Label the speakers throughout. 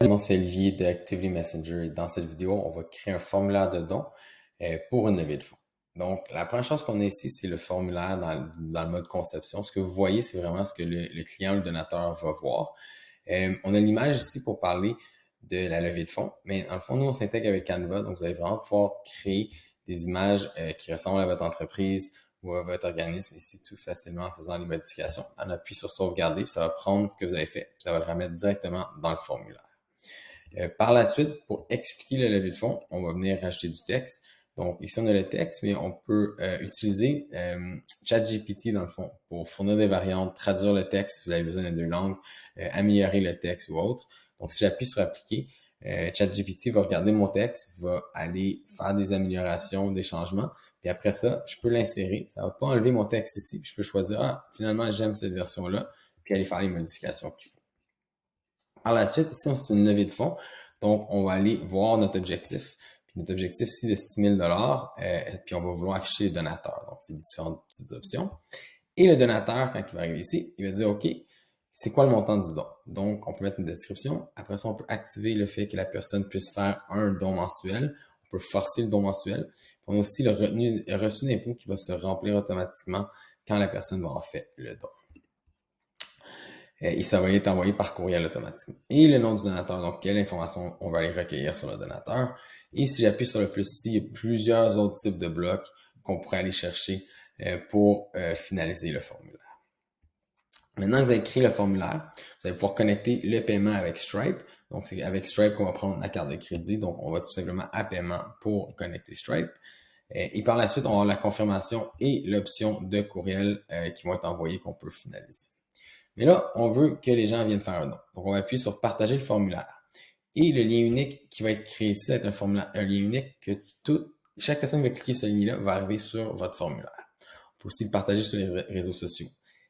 Speaker 1: Mon nom c'est Olivier de Actively Messenger et dans cette vidéo, on va créer un formulaire de don pour une levée de fonds. Donc, la première chose qu'on a ici, c'est le formulaire dans le mode conception. Ce que vous voyez, c'est vraiment ce que le client, le donateur va voir. On a l'image ici pour parler de la levée de fonds, mais dans le fond, nous, on s'intègre avec Canva, donc vous allez vraiment pouvoir créer des images qui ressemblent à votre entreprise ou à votre organisme ici tout facilement en faisant les modifications. On appuie sur sauvegarder, puis ça va prendre ce que vous avez fait, puis ça va le remettre directement dans le formulaire. Par la suite, pour expliquer la levée de fonds, on va venir rajouter du texte. Donc ici, on a le texte, mais on peut utiliser ChatGPT dans le fond pour fournir des variantes, traduire le texte si vous avez besoin de deux langues, améliorer le texte ou autre. Donc si j'appuie sur appliquer, ChatGPT va regarder mon texte, va aller faire des améliorations, des changements, puis après ça, je peux l'insérer. Ça va pas enlever mon texte ici, puis je peux choisir, finalement, j'aime cette version-là, puis aller faire les modifications qu'il faut. Par la suite, ici, c'est une levée de fonds. Donc, on va aller voir notre objectif. Puis notre objectif ici de 6 000 puis on va vouloir afficher les donateurs. Donc, c'est différentes petites options. Et le donateur, quand il va arriver ici, il va dire, OK, c'est quoi le montant du don? Donc, on peut mettre une description. Après ça, on peut activer le fait que la personne puisse faire un don mensuel. On peut forcer le don mensuel. Puis on a aussi le reçu d'impôt qui va se remplir automatiquement quand la personne va avoir fait le don. Et ça va être envoyé par courriel automatiquement. Et le nom du donateur, donc quelle information on va aller recueillir sur le donateur. Et si j'appuie sur le plus ici, il y a plusieurs autres types de blocs qu'on pourrait aller chercher pour finaliser le formulaire. Maintenant que vous avez créé le formulaire, vous allez pouvoir connecter le paiement avec Stripe. Donc, c'est avec Stripe qu'on va prendre la carte de crédit. Donc, on va tout simplement à paiement pour connecter Stripe. Et par la suite, on va avoir la confirmation et l'option de courriel qui vont être envoyés qu'on peut finaliser. Mais là, on veut que les gens viennent faire un don. Donc, on va appuyer sur partager le formulaire. Et le lien unique qui va être créé ici, c'est un lien unique que chaque personne qui va cliquer sur ce lien-là va arriver sur votre formulaire. On peut aussi le partager sur les réseaux sociaux,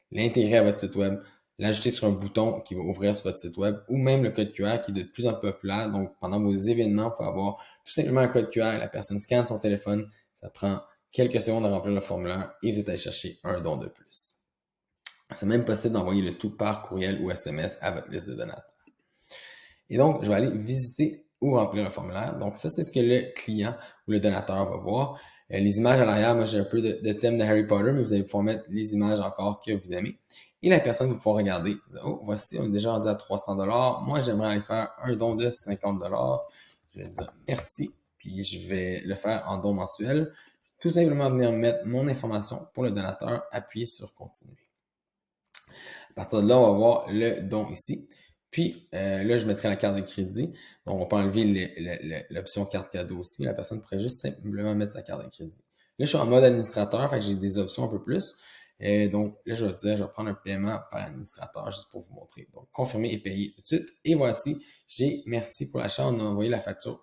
Speaker 1: l'intégrer à votre site web, l'ajouter sur un bouton qui va ouvrir sur votre site web ou même le code QR qui est de plus en plus populaire. Donc, pendant vos événements, vous pouvez avoir tout simplement un code QR, la personne scanne son téléphone, ça prend quelques secondes à remplir le formulaire et vous êtes allé chercher un don de plus. C'est même possible d'envoyer le tout par courriel ou SMS à votre liste de donateurs. Et donc, je vais aller visiter ou remplir le formulaire. Donc, ça, c'est ce que le client ou le donateur va voir. Les images à l'arrière, moi, j'ai un peu de thème de Harry Potter, mais vous allez pouvoir mettre les images encore que vous aimez. Et la personne va pouvoir regarder. Oh, voici, on est déjà rendu à 300 $. Moi, j'aimerais aller faire un don de 50 $. Je vais dire merci, puis je vais le faire en don mensuel. Tout simplement venir mettre mon information pour le donateur, appuyer sur continuer. À partir de là, on va voir le don ici. Puis là, je mettrai la carte de crédit. Donc, on peut enlever l'option carte cadeau aussi. La personne pourrait juste simplement mettre sa carte de crédit. Là, je suis en mode administrateur, fait que j'ai des options un peu plus. Donc là, je vais dire, je vais prendre un paiement par administrateur juste pour vous montrer. Donc, confirmer et payer tout de suite. Et voici, j'ai merci pour l'achat. On a envoyé la facture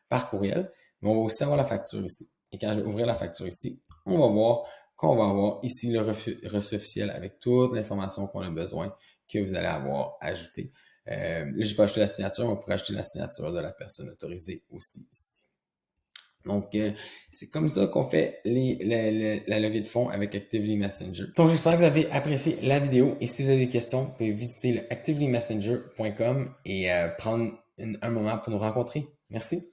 Speaker 1: par courriel. Mais on va aussi avoir la facture ici. Et quand je vais ouvrir la facture ici, on va voir qu'on va avoir ici le reçu officiel avec toute l'information qu'on a besoin que vous allez avoir ajouté. Là, j'ai pas ajouté la signature, on pourrait ajouter la signature de la personne autorisée aussi ici. Donc, c'est comme ça qu'on fait la levée de fonds avec Actively Messenger. Donc, j'espère que vous avez apprécié la vidéo. Et si vous avez des questions, vous pouvez visiter le activelymessenger.com et prendre un moment pour nous rencontrer. Merci.